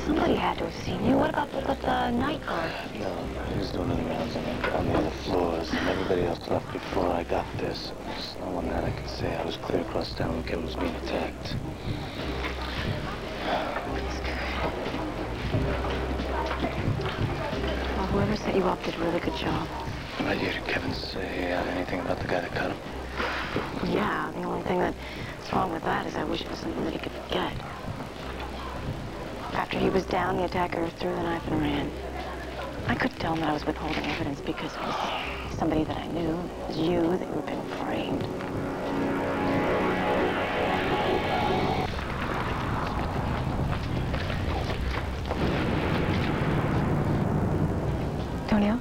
somebody had to have seen you. What about the night guard? No, he was doing the rounds on the other floors, and everybody else left before I got there, so there's no one that I can say. I was clear across town when Kevin was being attacked. Well, whoever set you up did a really good job. Did you hear Kevin say anything about the guy that cut him? Yeah, the only thing that's wrong with that is I wish it was something that he could get. After he was down, the attacker threw the knife and ran. I could tell him that I was withholding evidence because it was somebody that I knew. It was you that you were being framed. Tonio?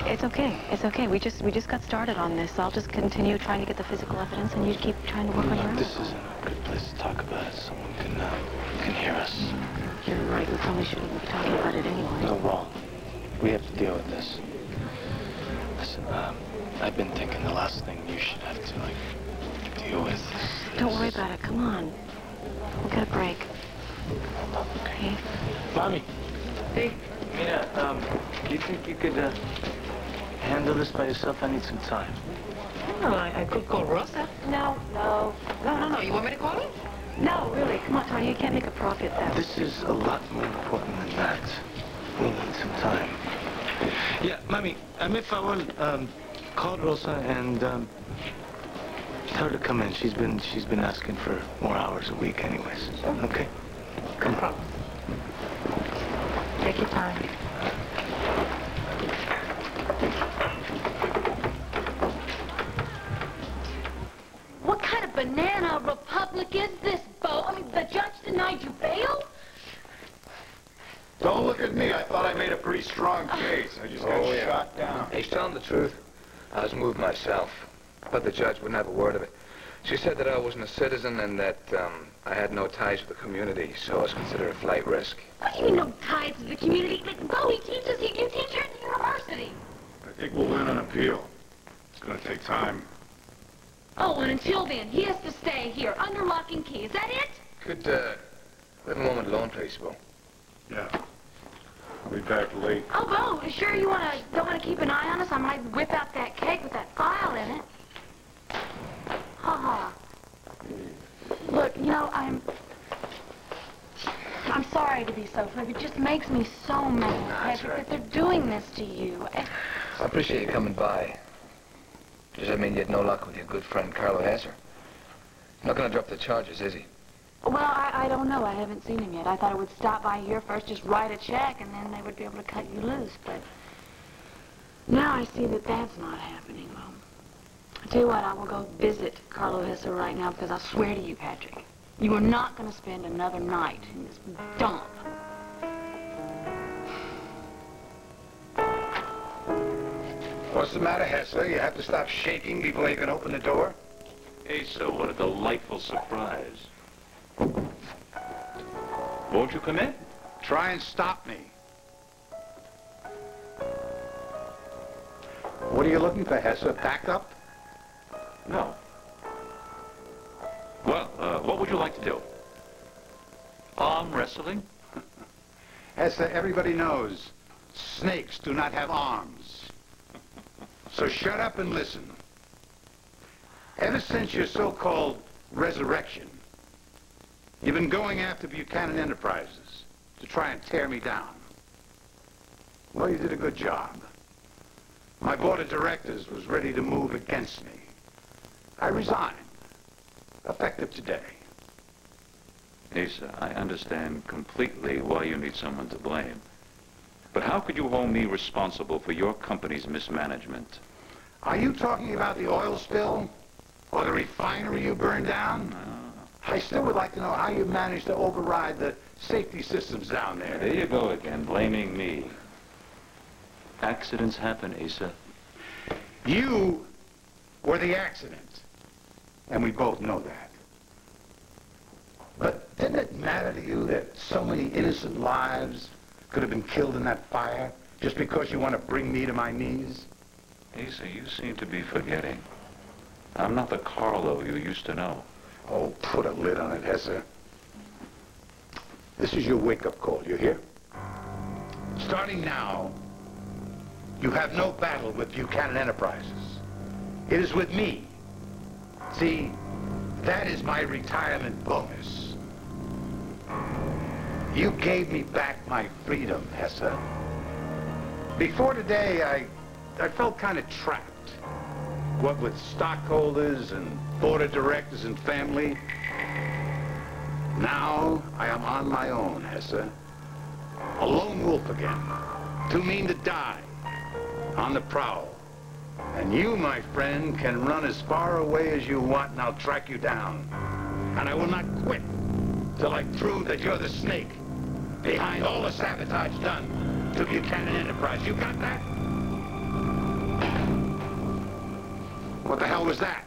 It's okay. It's okay. We just got started on this. I'll just continue trying to get the physical evidence, and you keep trying to work on your own. This isn't a good place to talk about it. Someone can hear us. You're right. We probably shouldn't be talking about it anyway. No, wrong. We have to deal with this. Listen, I've been thinking the last thing you should have to, like, deal with is... Don't worry about it. Come on. We'll get a break. Okay? Mommy. Hey, Mina, do you think you could, handle this by yourself? I need some time. Oh, I could call Rosa. No. You want me to call her? No, really. Come on, Tony. You can't make a profit that way. This is a lot more important than that. We need some time. Yeah, Mommy, if I will, call Rosa and, tell her to come in. She's been asking for more hours a week anyways. Sure. Okay? Come on. Take your time. What kind of banana republic is this, Bo? I mean, the judge denied you bail? Don't look at me. I thought I made a pretty strong case. I just got shot down. He's telling the truth. I was moved myself, but the judge wouldn't have a word of it. She said that I wasn't a citizen and that I had no ties to the community, so I was considered a flight risk. What do you mean no ties to the community? Like, Bo, he teaches here. You teach here at the university. I think we'll win an appeal. It's going to take time. Oh, and until then, he has to stay here under lock and key. Is that it? Could, let a moment alone, please, Bo. Yeah. I'll be back late. Oh, Bo, you sure you don't want to keep an eye on us? I might whip out that cake with that file in it. Ha-ha. Look, you know, I'm sorry to be so flip. It just makes me so mad, Patrick, that they're doing this to you. I appreciate you coming by. Does that mean you had no luck with your good friend, Carlo Hesser? Not gonna drop the charges, is he? Well, I don't know. I haven't seen him yet. I thought I would stop by here first, just write a check, and then they would be able to cut you loose. But now I see that that's not happening. Well, I'll tell you what, I will go visit Carlo Hesser right now, because I swear to you, Patrick, you are not going to spend another night in this dump. What's the matter, Hessler? You have to stop shaking before you can open the door? Hey, so what a delightful surprise. Won't you come in? Try and stop me. What are you looking for, Hessler? Packed up? No. Well, what would you like to do? Arm wrestling? Hessler, everybody knows snakes do not have arms. So shut up and listen. Ever since your so-called resurrection, you've been going after Buchanan Enterprises to try and tear me down. Well, you did a good job. My board of directors was ready to move against me. I resigned, effective today. Asa, I understand completely why you need someone to blame. But how could you hold me responsible for your company's mismanagement? Are you talking about the oil spill? Or the refinery you burned down? I still would like to know how you managed to override the safety systems down there. There you go again, blaming me. Accidents happen, Asa. You were the accident. And we both know that. But didn't it matter to you that so many innocent lives could have been killed in that fire just because you want to bring me to my knees? Asa, you seem to be forgetting. I'm not the Carlo you used to know. Oh, put a lid on it, Hesser. This is your wake-up call, you hear? Starting now, you have no battle with Buchanan Enterprises. It is with me. See, that is my retirement bonus. You gave me back my freedom, Hessa. Before today, I felt kind of trapped. What with stockholders and board of directors and family. Now, I am on my own, Hessa. A lone wolf again. Too mean to die. On the prowl. And you, my friend, can run as far away as you want and I'll track you down. And I will not quit till I prove that you're the snake behind all the sabotage done to Buchanan Enterprise. You got that? What the hell was that?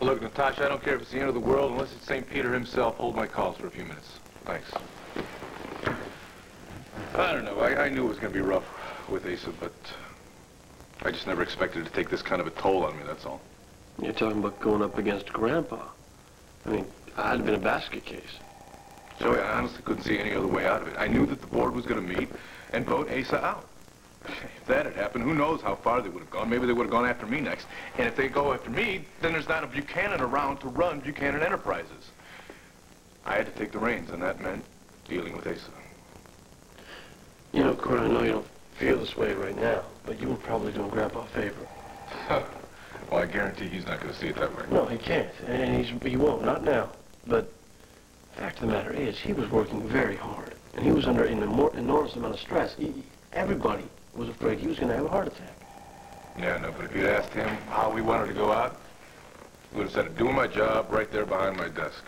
Look, Natasha, I don't care if it's the end of the world unless it's St. Peter himself. Hold my calls for a few minutes. Thanks. I don't know. I knew it was going to be rough with Asa, but I just never expected it to take this kind of a toll on me, that's all. You're talking about going up against Grandpa. I mean, I'd have been a basket case. Joey, I honestly couldn't see any other way out of it. I knew that the board was going to meet and vote Asa out. If that had happened, who knows how far they would have gone. Maybe they would have gone after me next. And if they go after me, then there's not a Buchanan around to run Buchanan Enterprises. I had to take the reins, and that meant dealing with Asa. You know, Court, I know you don't feel this way right now, but you were probably doing Grandpa a favor. Well, I guarantee he's not going to see it that way. No, he can't, and he won't, not now. But the fact of the matter is, he was working very hard, and he was under an enormous amount of stress. Everybody was afraid he was going to have a heart attack. Yeah, no, but if you'd asked him how we wanted to go out, he would have said, doing my job right there behind my desk,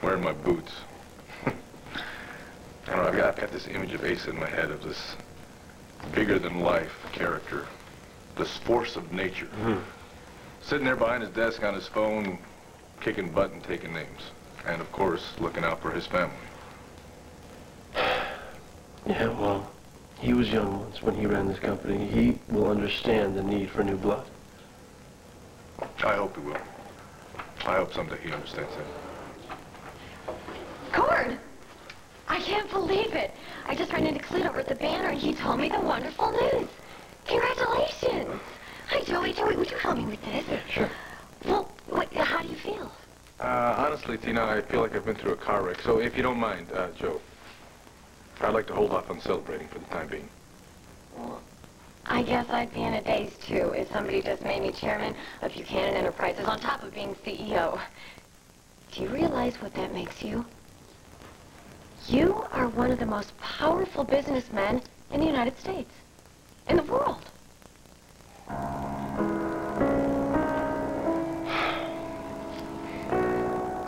wearing my boots. I don't know, I've got this image of Asa in my head of this bigger-than-life character, this force of nature, sitting there behind his desk on his phone, kicking butt and taking names, and, of course, looking out for his family. Yeah, well, he was young once when he ran this company. He will understand the need for new blood. I hope he will. I hope someday he understands that. Cord! I can't believe it. I just ran into Clint over at the banner and he told me the wonderful news. Congratulations. Hi, Joey. Joey, would you help me with this? Yeah, sure. Well, how do you feel? Honestly, Tina, I feel like I've been through a car wreck. So if you don't mind, Joe, I'd like to hold off on celebrating for the time being. Well, I guess I'd be in a daze, too, if somebody just made me chairman of Buchanan Enterprises on top of being CEO. Do you realize what that makes you? You are one of the most powerful businessmen in the United States. In the world.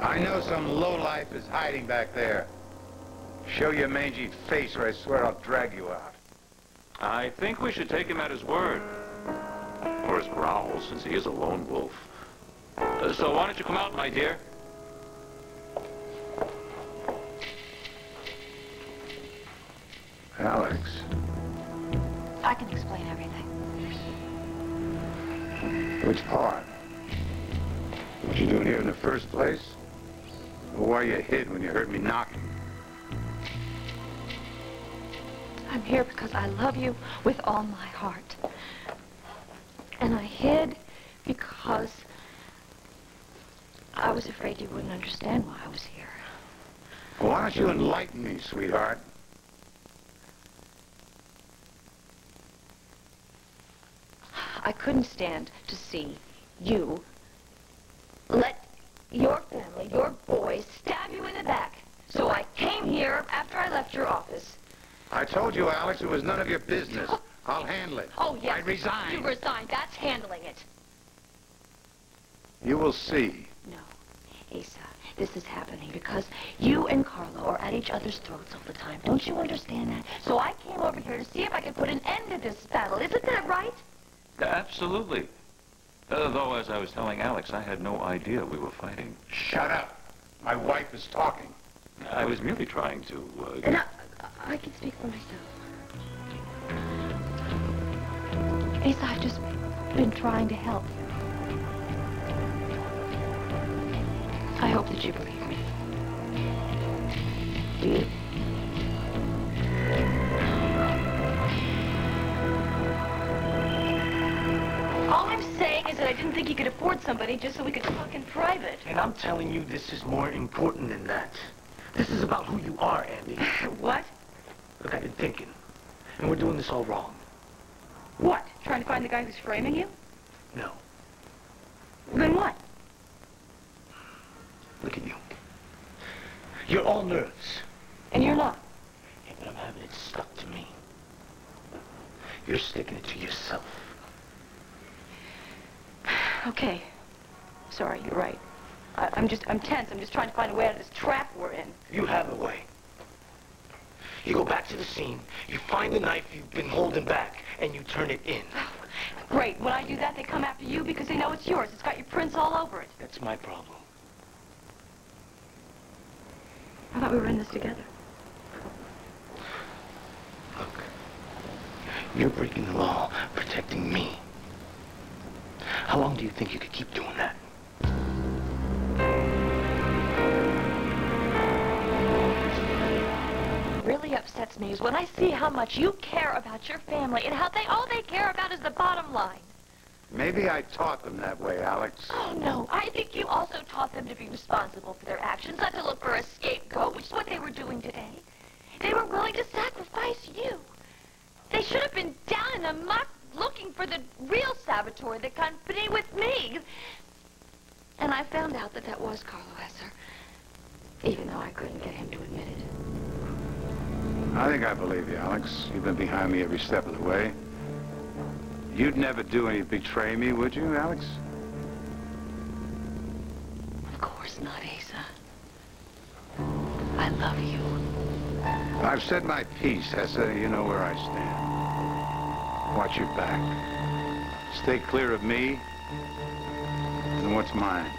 I know some lowlife is hiding back there. Show your mangy face or I swear I'll drag you out. I think we should take him at his word. Or his growl, since he is a lone wolf. So why don't you come out, my dear? Alex. I can explain everything. Which part? What you doing here in the first place? Or why you hid when you heard me knocking? I'm here because I love you with all my heart. And I hid because I was afraid you wouldn't understand why I was here. Well, why don't you enlighten me, sweetheart? I couldn't stand to see you let your family, your boys, stab you in the back. So I came here after I left your office. I told you, Alex, it was none of your business. I'll handle it. Oh, yes. I resign. You resign. That's handling it. You will see. No, Asa, this is happening because you and Carlo are at each other's throats all the time. Don't you understand that? So I came over here to see if I could put an end to this battle. Isn't that right? Absolutely. Though, as I was telling Alex, I had no idea we were fighting. Shut up. My wife is talking. I was merely trying to, And I can speak for myself. Asa, I've just been trying to help. I hope that you believe me. Do you? All I'm saying is that I didn't think you could afford somebody just so we could talk in private. And I'm telling you, this is more important than that. This is about who you are, Andy. What? Look, I've been thinking, and we're doing this all wrong. What? Trying to find the guy who's framing you? No. Then what? Look at you. You're all nerves. And you're not. Yeah, but I'm having it stuck to me. You're sticking it to yourself. Okay. Sorry, you're right. I'm tense. I'm just trying to find a way out of this trap we're in. You have a way. You go back to the scene, you find the knife you've been holding back, and you turn it in. Great. When I do that, they come after you because they know it's yours. It's got your prints all over it. That's my problem. I thought we were in this together. Look, you're breaking the law, protecting me. How long do you think you could keep doing that? Really upsets me is when I see how much you care about your family and how all they care about is the bottom line. Maybe I taught them that way, Alex. Oh, no. I think you also taught them to be responsible for their actions, not to look for a scapegoat, which is what they were doing today. They were willing to sacrifice you. They should have been down in the muck looking for the real saboteur that company with me. And I found out that that was Carlo Esser, even though I couldn't get him to admit it. I think I believe you, Alex. You've been behind me every step of the way. You'd never do any betray me, would you, Alex? Of course not, Asa. I love you. I've said my piece, Hessa. You know where I stand. Watch your back. Stay clear of me and what's mine.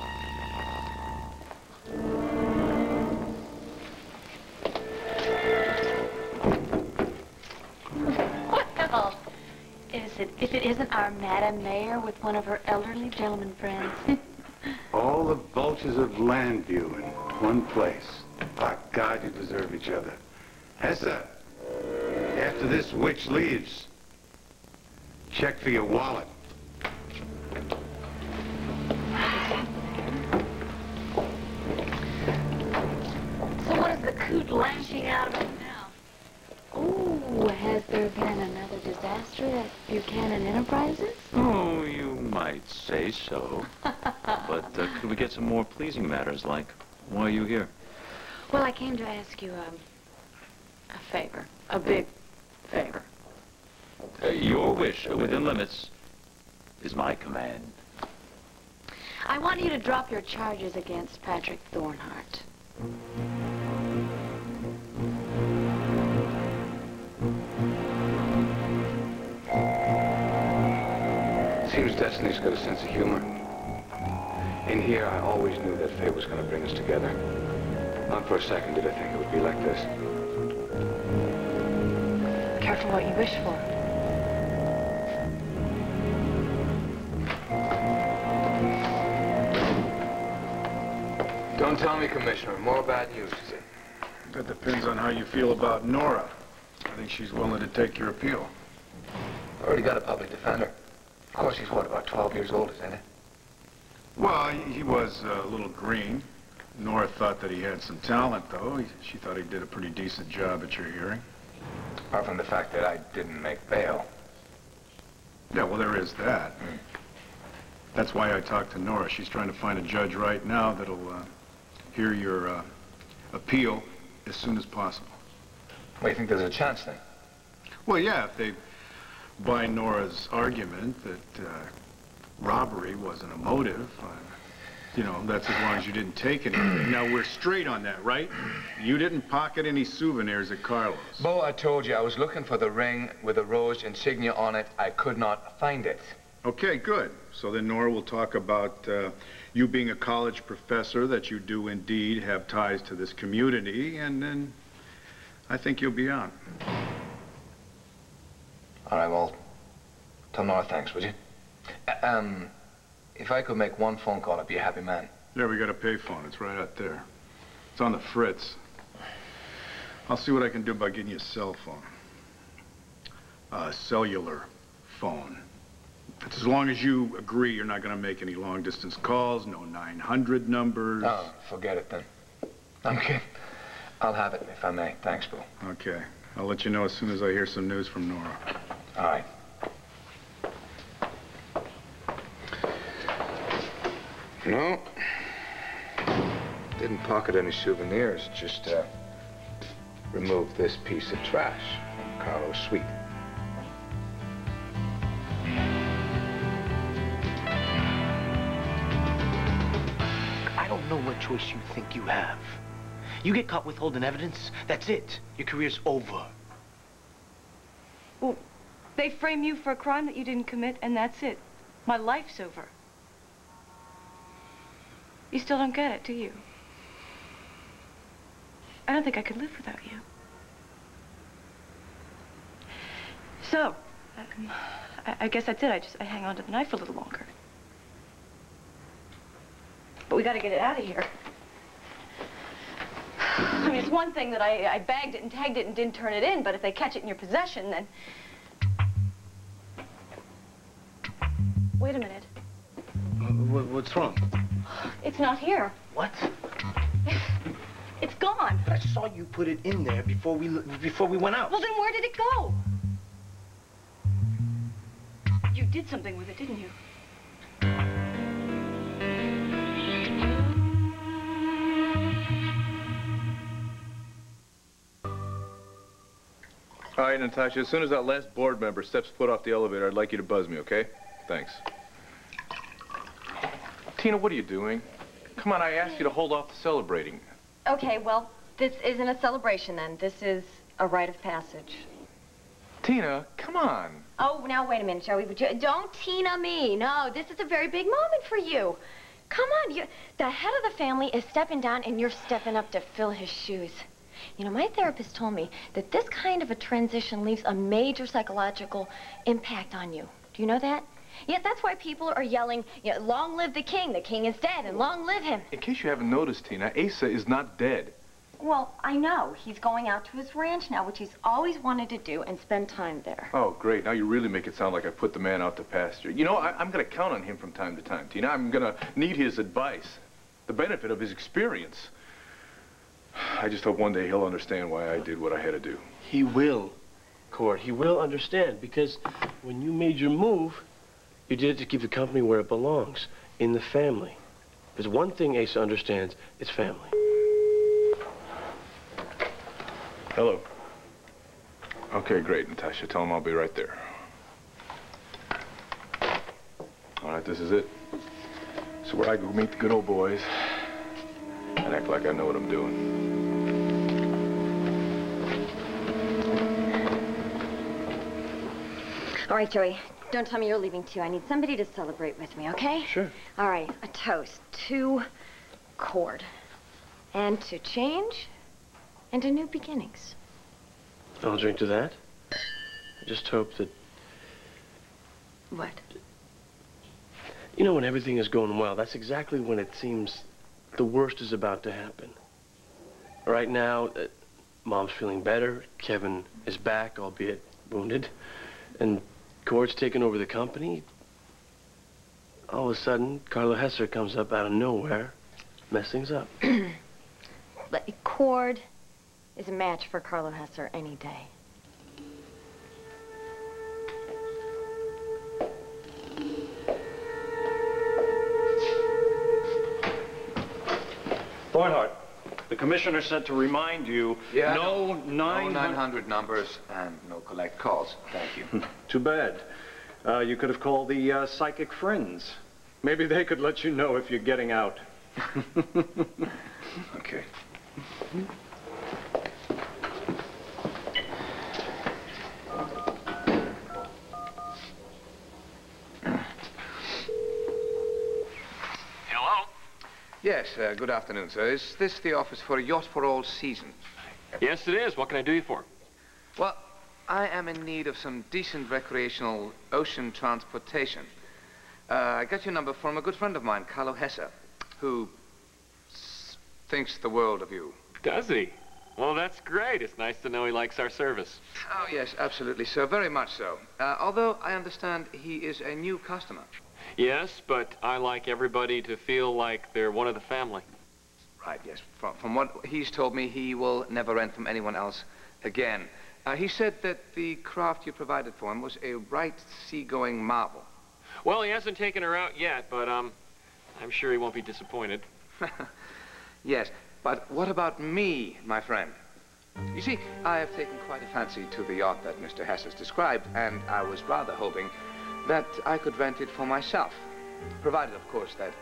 Well, if it isn't our Madam Mayor with one of her elderly gentleman friends. All the vultures of Landview in one place. By God, you deserve each other. Hessa, after this witch leaves, check for your wallet. So what is the coot lashing out of him now? Oh, has there been another disaster at Buchanan Enterprises? Oh, you might say so. But could we get some more pleasing matters, like why are you here? Well, I came to ask you a favor. A big favor. Your wish, within limits, is my command. I want you to drop your charges against Patrick Thornhart. Seems Destiny's got a sense of humor. In here, I always knew that fate was going to bring us together. Not for a second did I think it would be like this. Careful what you wish for. Don't tell me, Commissioner. More bad news, is it? That depends on how you feel about Nora. I think she's willing to take your appeal. Already got a public defender. Of course, he's, what, about 12 years old, isn't he? Well, he was a little green. Nora thought that he had some talent, though. She thought he did a pretty decent job at your hearing. Apart from the fact that I didn't make bail. Yeah, well, there is that. That's why I talked to Nora. She's trying to find a judge right now that'll hear your appeal as soon as possible. Well, you think there's a chance, then? Well, yeah, if they buy Nora's argument that robbery wasn't a motive, you know, that's as long as you didn't take anything. Now, we're straight on that, right? You didn't pocket any souvenirs at Carlos. Bo, I told you, I was looking for the ring with the rose insignia on it. I could not find it. Okay, good. So then Nora will talk about you being a college professor, that you do indeed have ties to this community, and then I think you'll be on. All right, well, tell Nora thanks, would you? If I could make one phone call, I'd be a happy man. Yeah, we got a payphone. It's right out there. It's on the fritz. I'll see what I can do by getting you a cell phone. A cellular phone. It's as long as you agree you're not going to make any long-distance calls, no 900 numbers. Oh, forget it then. I'm kidding. I'll have it if I may. Thanks, Bill. Okay. I'll let you know as soon as I hear some news from Nora. All right. No. Didn't pocket any souvenirs. Just, removed this piece of trash from Carlo's suite. I don't know what choice you think you have. You get caught withholding evidence, that's it. Your career's over. Well, they frame you for a crime that you didn't commit, and that's it. My life's over. You still don't get it, do you? I don't think I could live without you. So, I guess that's it. I hang on to the knife a little longer. But we got to get it out of here. I mean, it's one thing that I bagged it and tagged it and didn't turn it in, but if they catch it in your possession, then... Wait a minute. What's wrong? It's not here. What? It's gone. I saw you put it in there before we went out. Well, then where did it go? You did something with it, didn't you? All right, Natasha, as soon as that last board member steps foot off the elevator, I'd like you to buzz me, okay? Thanks. Tina, what are you doing? Come on, I asked you to hold off the celebrating. Okay, well, this isn't a celebration then. This is a rite of passage. Tina, come on. Oh, now wait a minute, Joey. Don't Tina me. No, this is a very big moment for you. Come on, the head of the family is stepping down and you're stepping up to fill his shoes. You know, my therapist told me that this kind of a transition leaves a major psychological impact on you. Do you know that? Yeah, that's why people are yelling, you know, long live the king is dead, and long live him. In case you haven't noticed, Tina, Asa is not dead. Well, I know. He's going out to his ranch now, which he's always wanted to do, and spend time there. Oh, great. Now you really make it sound like I put the man out to pasture. You know, I'm going to count on him from time to time, Tina. I'm going to need his advice, the benefit of his experience. I just hope one day he'll understand why I did what I had to do. He will, Cord. He will understand, because when you made your move, you did it to keep the company where it belongs, in the family. There's one thing Asa understands, it's family. Hello. Okay, great, Natasha. Tell him I'll be right there. All right, this is it. So where I go meet the good old boys and act like I know what I'm doing. All right, Joey, don't tell me you're leaving too. I need somebody to celebrate with me, okay? Sure. All right, a toast to Cord, and to change, and to new beginnings. I'll drink to that. I just hope that... What? You know, when everything is going well, that's exactly when it seems the worst is about to happen. Right now, Mom's feeling better. Kevin is back, albeit wounded. And Cord's taken over the company. All of a sudden, Carlo Hesser comes up out of nowhere, mess things up. Cord is a match for Carlo Hesser any day. Barnhart, the commissioner said to remind you, Yeah, no no 900 numbers and no collect calls. Thank you. Too bad. You could have called the psychic friends. Maybe they could let you know if you're getting out. Okay. Hello? Yes, good afternoon, sir. Is this the office for a yacht for all season? Yes, it is. What can I do you for? Well, I am in need of some decent recreational ocean transportation. I got your number from a good friend of mine, Carlo Hesser, who thinks the world of you. Does he? Well, that's great. It's nice to know he likes our service. Oh, yes, absolutely, sir. Very much so. Although I understand he is a new customer. Yes, but I like everybody to feel like they're one of the family. Right, yes. From what he's told me, he will never rent from anyone else again. He said that the craft you provided for him was a right seagoing marvel. Well, he hasn't taken her out yet, but I'm sure he won't be disappointed. Yes, but what about me, my friend? You see, I have taken quite a fancy to the yacht that Mr. Hess has described, and I was rather hoping that I could rent it for myself. Provided, of course, that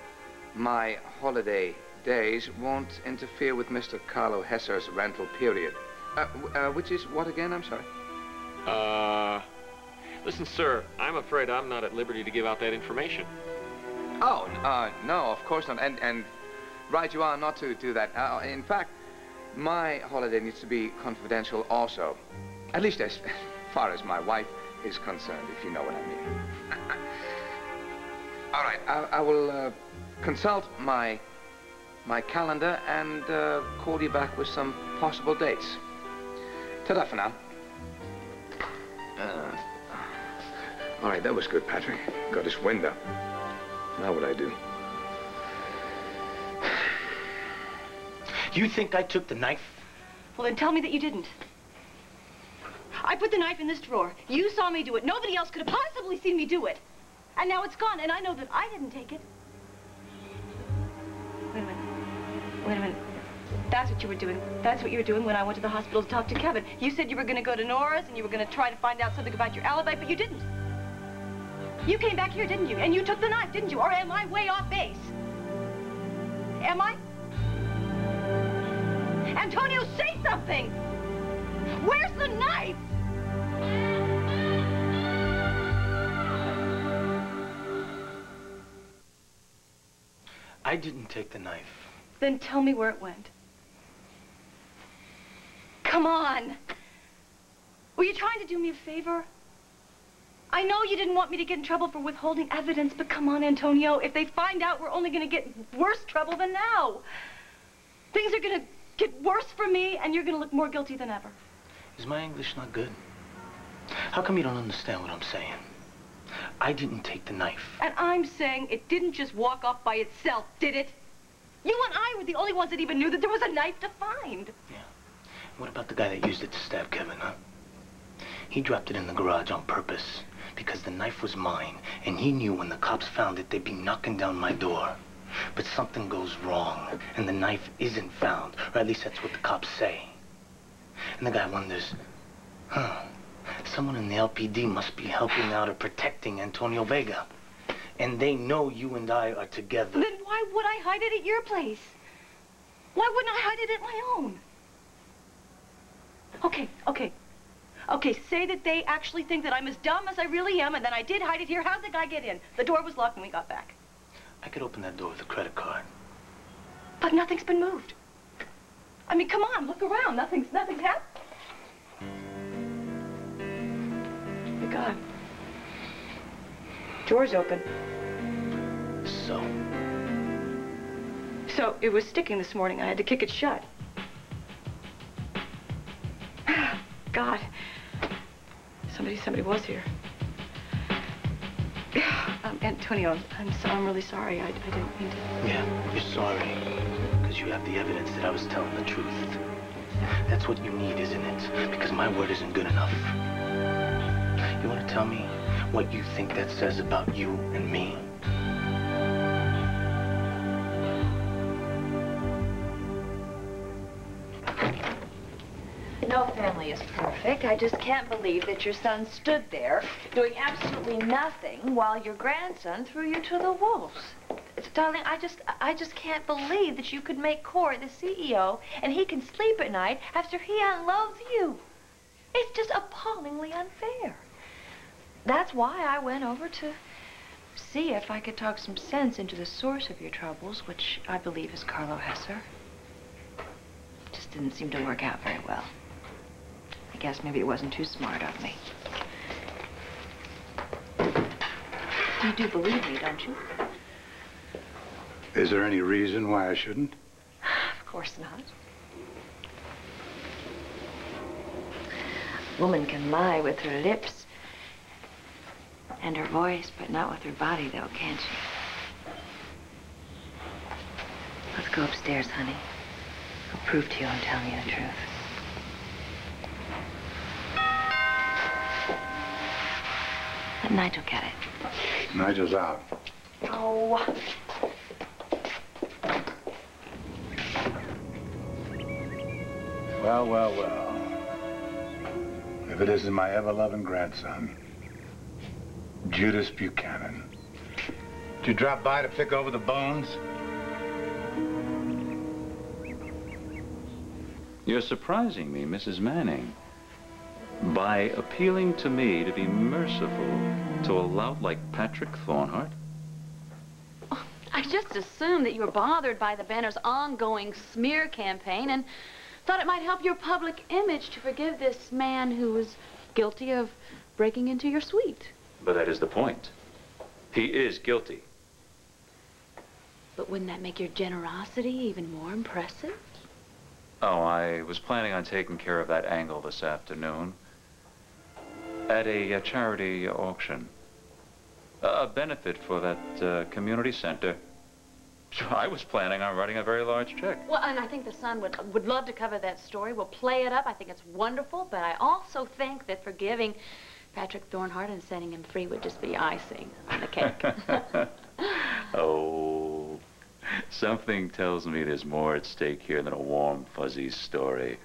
my holiday days won't interfere with Mr. Carlo Hesser's rental period. Which is what again? I'm sorry. Listen, sir, I'm afraid I'm not at liberty to give out that information. Oh, no, of course not. And right you are not to do that. In fact, my holiday needs to be confidential also. At least as far as my wife is concerned, if you know what I mean. All right, I will consult my calendar and call you back with some possible dates. Ta-da for now. All right, that was good, Patrick. Got his wind up. Now what I do? You think I took the knife? Well, then tell me that you didn't. I put the knife in this drawer. You saw me do it. Nobody else could have possibly seen me do it. And now it's gone, and I know that I didn't take it. Wait a minute. Wait a minute. That's what you were doing. That's what you were doing when I went to the hospital to talk to Kevin. You said you were going to go to Nora's and you were going to try to find out something about your alibi, but you didn't. You came back here, didn't you? And you took the knife, didn't you? Or am I way off base? Am I? Antonio, say something! Where's the knife? I didn't take the knife. Then tell me where it went. Come on! Were you trying to do me a favor? I know you didn't want me to get in trouble for withholding evidence, but come on, Antonio. If they find out, we're only going to get worse trouble than now. Things are going to get worse for me, and you're going to look more guilty than ever. Is my English not good? How come you don't understand what I'm saying? I didn't take the knife. And I'm saying it didn't just walk off by itself, did it? You and I were the only ones that even knew that there was a knife to find. Yeah. What about the guy that used it to stab Kevin, huh? He dropped it in the garage on purpose because the knife was mine, and he knew when the cops found it, they'd be knocking down my door. But something goes wrong, and the knife isn't found, or at least that's what the cops say. And the guy wonders, someone in the LPD must be helping out or protecting Antonio Vega. And they know you and I are together. Then why would I hide it at your place? Why wouldn't I hide it at my own? Okay, say that they actually think that I'm as dumb as I really am, and then I did hide it here. How'd the guy get in? The door was locked when we got back. I could open that door with a credit card. But nothing's been moved. I mean, come on, look around. Nothing's happened. My God. Door's open. So it was sticking this morning. I had to kick it shut. God. Somebody was here. Antonio, I'm really sorry. I didn't mean to. Yeah, you're sorry. Because you have the evidence that I was telling the truth. That's what you need, isn't it? Because my word isn't good enough. You want to tell me what you think that says about you and me? No family is perfect. I just can't believe that your son stood there doing absolutely nothing while your grandson threw you to the wolves. Darling, I just can't believe that you could make Corey the CEO and he can sleep at night after he unloads you. It's just appallingly unfair. That's why I went over to see if I could talk some sense into the source of your troubles, which I believe is Carlo Hesser. Just didn't seem to work out very well. I guess maybe it wasn't too smart of me. You do believe me, don't you? Is there any reason why I shouldn't? Of course not. Woman can lie with her lips and her voice, but not with her body, though, can't she? Let's go upstairs, honey. I'll prove to you I'm telling you the truth. Let Nigel get it. Nigel's out. Oh. Well, well, well. If it isn't my ever-loving grandson, Judas Buchanan. Did you drop by to pick over the bones? You're surprising me, Mrs. Manning, by appealing to me to be merciful to a lout like Patrick Thornhart. Oh, I just assumed that you were bothered by the Banners' ongoing smear campaign and thought it might help your public image to forgive this man who was guilty of breaking into your suite. But that is the point. He is guilty. But wouldn't that make your generosity even more impressive? Oh, I was planning on taking care of that angle this afternoon at a charity auction. A benefit for that community center. I was planning on writing a very large check. Well, and I think the Sun would love to cover that story. We'll play it up. I think it's wonderful, but I also think that forgiving Patrick Thornhart and setting him free would just be icing on the cake. Oh, something tells me there's more at stake here than a warm, fuzzy story.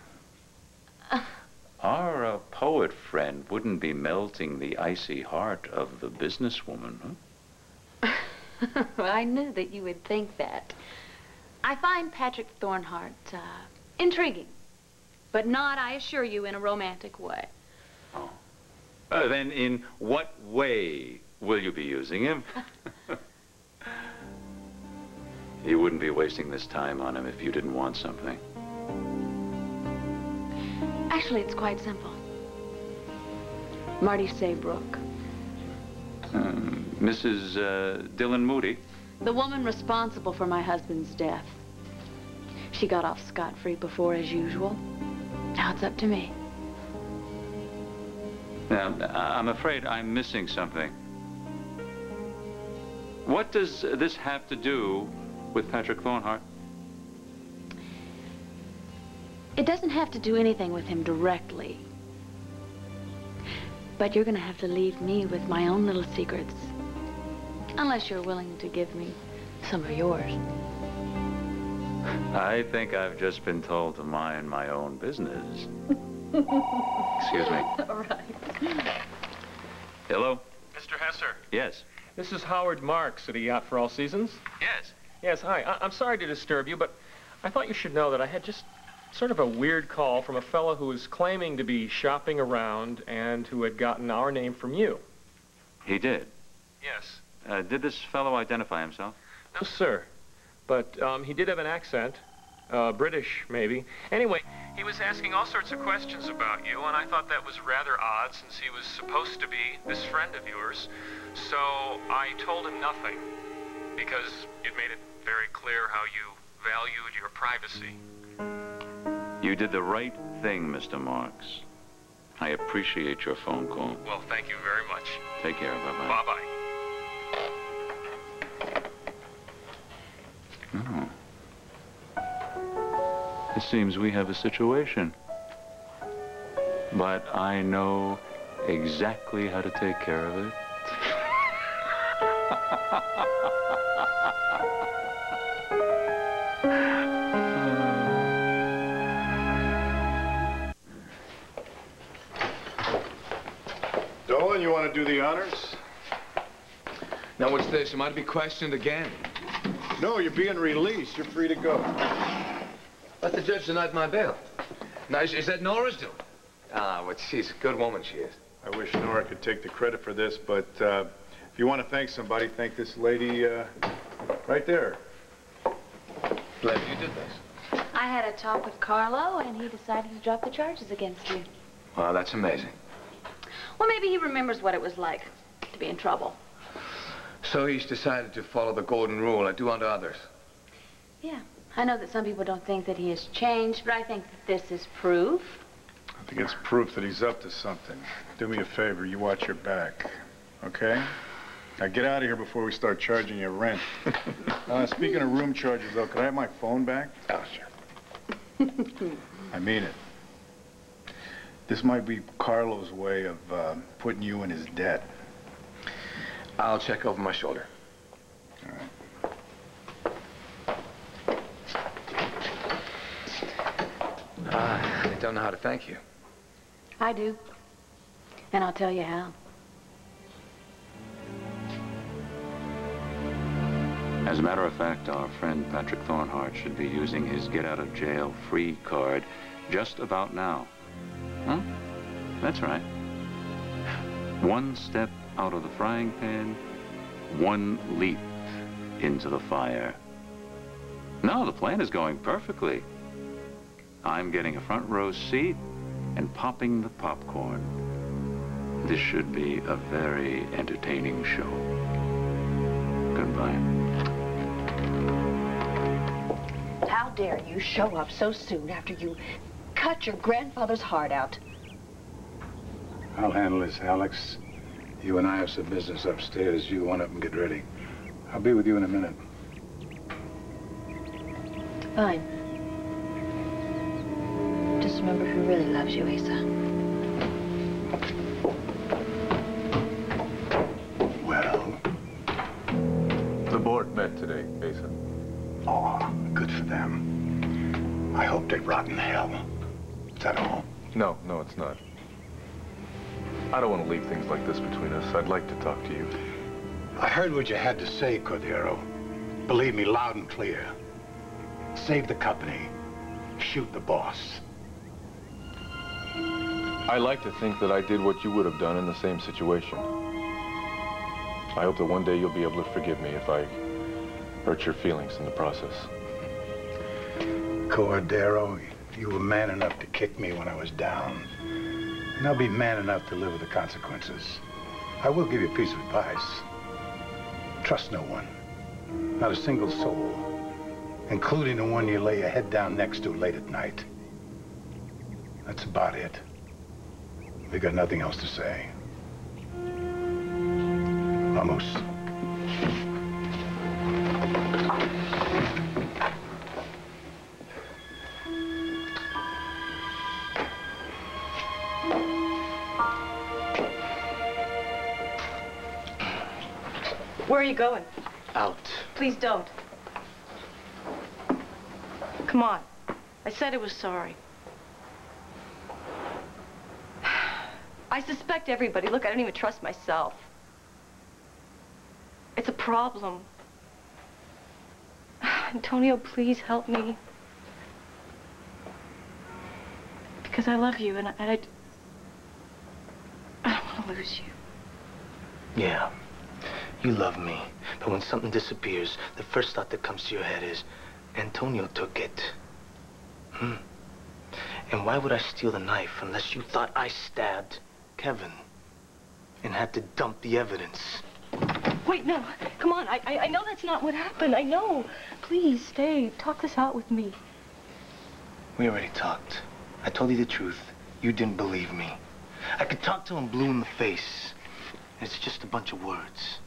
Our poet friend wouldn't be melting the icy heart of the businesswoman, huh? Well, I knew that you would think that. I find Patrick Thornhart intriguing, but not, I assure you, in a romantic way. Oh. Then in what way will you be using him? You wouldn't be wasting this time on him if you didn't want something. Actually, it's quite simple. Marty Saybrook. Mrs. Dillon Moody? The woman responsible for my husband's death. She got off scot-free before, as usual. Now it's up to me. Now, I'm afraid I'm missing something. What does this have to do with Patrick Thornhart? It doesn't have to do anything with him directly. But you're going to have to leave me with my own little secrets. Unless you're willing to give me some of yours. I think I've just been told to mind my own business. Excuse me. All right. Hello? Mr. Hesser. Yes. This is Howard Marks at a Yacht for All Seasons. Yes. Yes, hi. I'm sorry to disturb you, but I thought you should know that I had just sort of a weird call from a fellow who was claiming to be shopping around and who had gotten our name from you. He did? Yes. Did this fellow identify himself? No, sir. But he did have an accent. British, maybe. Anyway, he was asking all sorts of questions about you, and I thought that was rather odd since he was supposed to be this friend of yours. So I told him nothing, because it made it very clear how you valued your privacy. You did the right thing, Mr. Marks. I appreciate your phone call. Well, thank you very much. Take care. Bye-bye. Bye-bye. Oh. It seems we have a situation. But I know exactly how to take care of it. Dolan, you want to do the honors? Now, what's this? Am I to be questioned again? No, you're being released. You're free to go. Let the judge deny my bail. Now, is that Nora's doing? Ah, well, she's a good woman, she is. I wish Nora could take the credit for this, but if you want to thank somebody, thank this lady right there. Glad you did this. I had a talk with Carlo, and he decided to drop the charges against you. Well, that's amazing. Well, maybe he remembers what it was like to be in trouble. So he's decided to follow the golden rule and do unto others. Yeah, I know that some people don't think that he has changed, but I think that this is proof. I think it's proof that he's up to something. Do me a favor, you watch your back, okay? Now get out of here before we start charging you rent. Speaking of room charges, though, could I have my phone back? Oh, sure. I mean it. This might be Carlo's way of putting you in his debt. I'll check over my shoulder. All right. I don't know how to thank you. I do. And I'll tell you how. As a matter of fact, our friend Patrick Thornhart should be using his get-out-of-jail-free card just about now. Huh? That's right. One step out of the frying pan, one leap into the fire. No, the plan is going perfectly. I'm getting a front row seat and popping the popcorn. This should be a very entertaining show. Goodbye. How dare you show up so soon after you cut your grandfather's heart out? I'll handle this, Alex. You and I have some business upstairs. You one up and get ready. I'll be with you in a minute. Fine. Just remember who really loves you, Asa. Well? The board met today, Asa. Oh, good for them. I hope they rot in hell. Is that all? No, it's not. I don't want to leave things like this between us. I'd like to talk to you. I heard what you had to say, Cordero. Believe me, loud and clear. Save the company. Shoot the boss. I like to think that I did what you would have done in the same situation. I hope that one day you'll be able to forgive me if I hurt your feelings in the process. Cordero, you were man enough to kick me when I was down. And I'll be man enough to live with the consequences. I will give you a piece of advice. Trust no one. Not a single soul. Including the one you lay your head down next to late at night. That's about it. We got nothing else to say. Vamos. Where are you going? Out. Please don't. Come on. I said I was sorry. I suspect everybody. Look, I don't even trust myself. It's a problem. Antonio, please help me. Because I love you, and I don't want to lose you. Yeah, you love me. But when something disappears, the first thought that comes to your head is, Antonio took it. And why would I steal the knife unless you thought I stabbed Kevin and had to dump the evidence? Wait, no. Come on. I know that's not what happened. I know. Please, stay. Talk this out with me. We already talked. I told you the truth. You didn't believe me. I could talk till I'm blue in the face. It's just a bunch of words.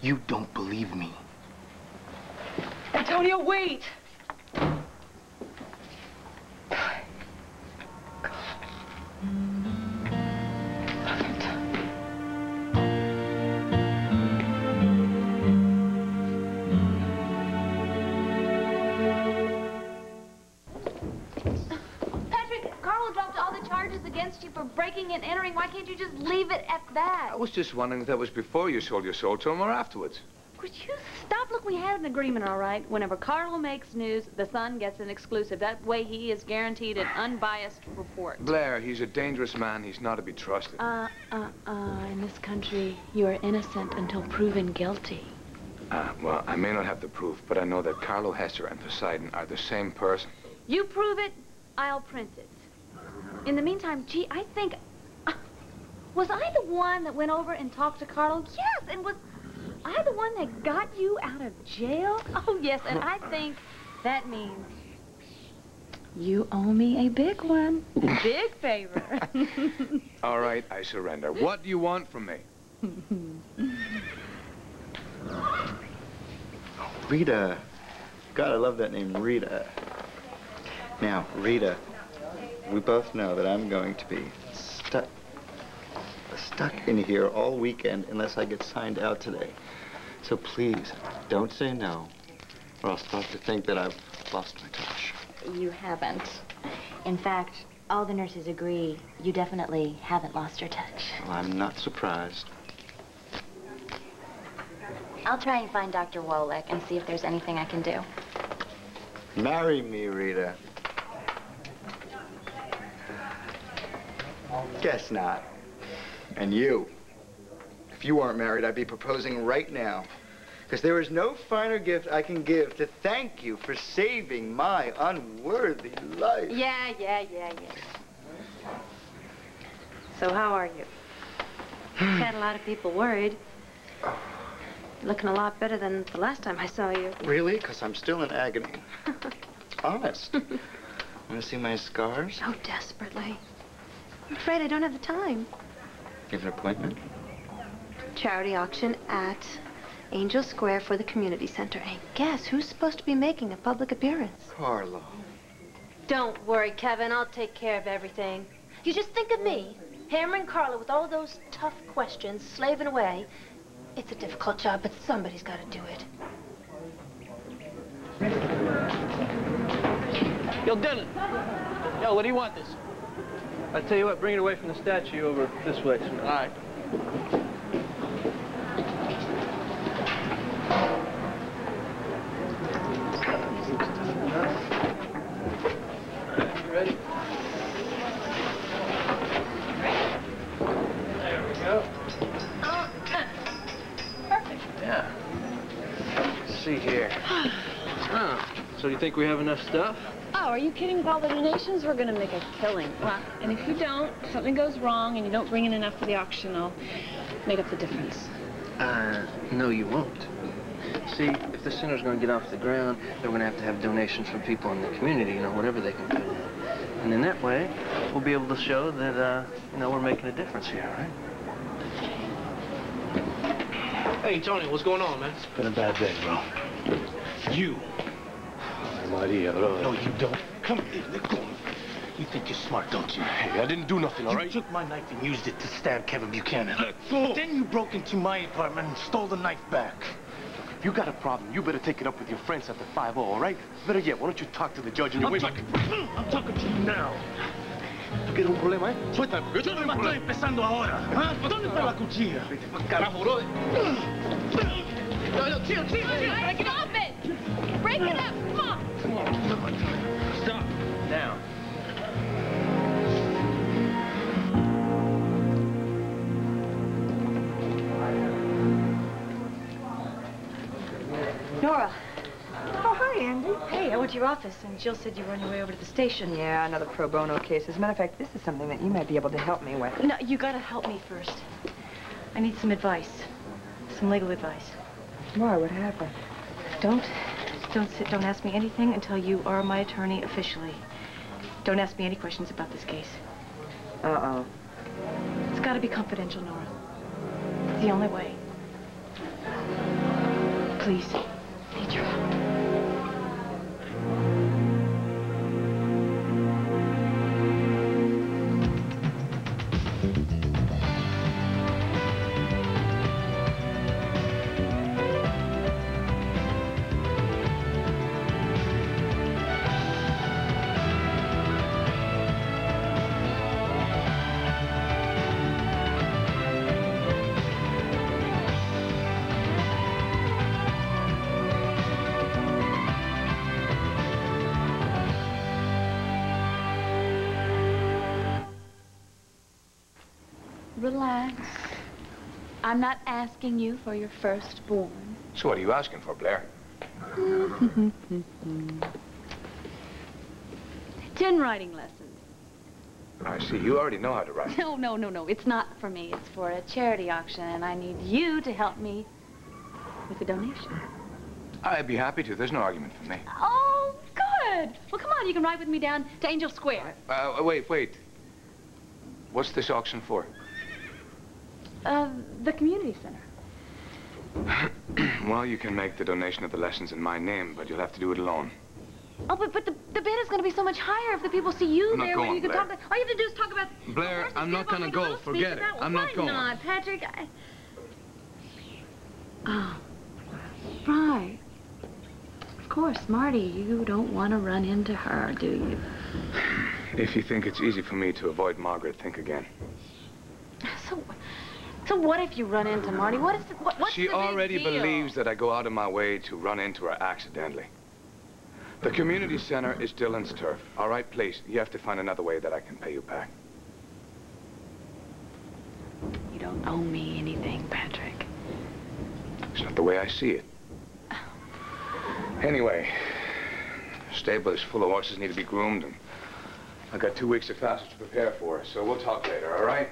You don't believe me. Antonio, wait! You for breaking and entering. Why can't you just leave it at that? I was just wondering if that was before you sold your soul to him or afterwards. Would you stop? Look, we had an agreement, all right. Whenever Carlo makes news, the Sun gets an exclusive. That way he is guaranteed an unbiased report. Blair, he's a dangerous man. He's not to be trusted. In this country, you are innocent until proven guilty. Well, I may not have the proof, but I know that Carlo Hesser and Poseidon are the same person. You prove it, I'll print it. In the meantime, gee, I think... was I the one that went over and talked to Carlo? Yes, and was I the one that got you out of jail? Oh, yes, and I think That means you owe me a big one. A big favor. All right, I surrender. What do you want from me? Rita. God, I love that name, Rita. Now, Rita, we both know that I'm going to be stuck in here all weekend unless I get signed out today. So please, don't say no, or I'll start to think that I've lost my touch. You haven't. In fact, all the nurses agree you definitely haven't lost your touch. Well, I'm not surprised. I'll try and find Dr. Wolek and see if there's anything I can do. Marry me, Rita. Guess not. And you. If you weren't married, I'd be proposing right now. Because there is no finer gift I can give to thank you for saving my unworthy life. Yeah. So how are you? Had a lot of people worried. Looking a lot better than the last time I saw you. Really? Because I'm still in agony. Honest. Want to see my scars? So desperately. I'm afraid I don't have the time. You have an appointment? Charity auction at Angel Square for the community center. And guess who's supposed to be making a public appearance? Carlo. Don't worry, Kevin. I'll take care of everything. You just think of me, hammering Carla with all those tough questions, slaving away. It's a difficult job, but somebody's got to do it. Yo, Dylan. Yo, what do you want this? I tell you what, bring it away from the statue over this way. All right. You ready? There we go. Perfect. Yeah. Let's see here. Oh, so you think we have enough stuff? Oh, are you kidding? With all the donations, we're gonna make a killing. Well, and if you don't, something goes wrong and you don't bring in enough for the auction, I'll make up the difference. No, you won't. See, if the center's gonna get off the ground, they're gonna have to have donations from people in the community, you know, whatever they can put in. And in that way, we'll be able to show that, you know, we're making a difference here, right? Hey, Tony, what's going on, man? It's been a bad day, bro. You. Maria, bro. No, you don't. Come here, let go. You think you're smart, don't you? Hey, I didn't do nothing, all right? You took my knife and used it to stab Kevin Buchanan. Let go. Then you broke into my apartment and stole the knife back. If you got a problem, you better take it up with your friends at the 5-0, all right? Better yet, why don't you talk to the judge and your way back? I'm talking to you now. ¿Tú quieres un problema, eh? Suéltame, porque yo no estoy empezando ahora. ¿Ah? ¿Dónde está la cuchilla? Carajo, brother. No, chill. Stop it! Break it up! Come on! Stop. Now. Nora. Oh, hi, Andy. Hey, I went to your office, and Jill said you were on your way over to the station. Yeah, another pro bono case. As a matter of fact, this is something that you might be able to help me with. No, you gotta help me first. I need some advice. Some legal advice. Why? What happened? Don't ask me anything until you are my attorney officially. Don't ask me any questions about this case. Uh-oh. It's gotta be confidential, Nora. It's the only way. Please. Need your help. Relax. I'm not asking you for your firstborn. So what are you asking for, Blair? 10 writing lessons. I see. You already know how to write. No. It's not for me. It's for a charity auction, and I need you to help me with a donation. I'd be happy to. There's no argument for me. Oh, you can ride with me down to Angel Square. Wait. What's this auction for? The community center. Well, you can make the donation of the lessons in my name, but you'll have to do it alone. Oh, but the bid is going to be so much higher if the people see you I'm not there going, when you can Blair. talk about... All you have to do is talk about... Blair, I'm not going to go. Forget it. I'm not going. Why not, Patrick? Oh, right. Of course, Marty, you don't want to run into her, do you? If you think it's easy for me to avoid Margaret, think again. So what if you run into Marty? What's She the big already deal? believes that I go out of my way to run into her accidentally. The community center is Dylan's turf. All right, please, you have to find another way that I can pay you back. You don't owe me anything, Patrick. It's not the way I see it. Anyway, stable is full of horses need to be groomed, and I've got 2 weeks of classes to prepare for, so we'll talk later, all right?